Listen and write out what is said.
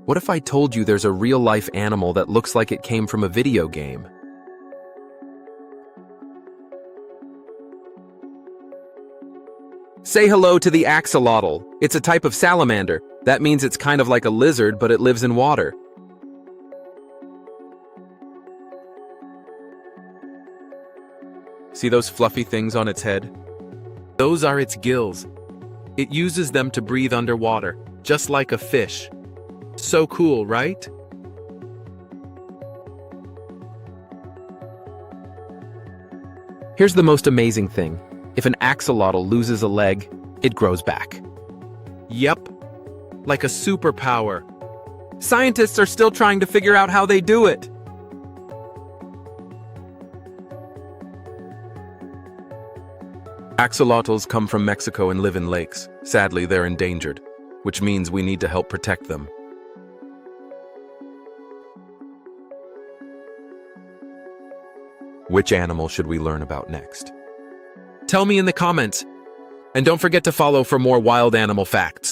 What if I told you there's a real-life animal that looks like it came from a video game? Say hello to the axolotl. It's a type of salamander. That means it's kind of like a lizard, but it lives in water. See those fluffy things on its head? Those are its gills. It uses them to breathe underwater, just like a fish. So cool, right? Here's the most amazing thing. If an axolotl loses a leg, it grows back. Yep, like a superpower. Scientists are still trying to figure out how they do it. Axolotls come from Mexico and live in lakes. Sadly, they're endangered, which means we need to help protect them. Which animal should we learn about next? Tell me in the comments. And don't forget to follow for more wild animal facts.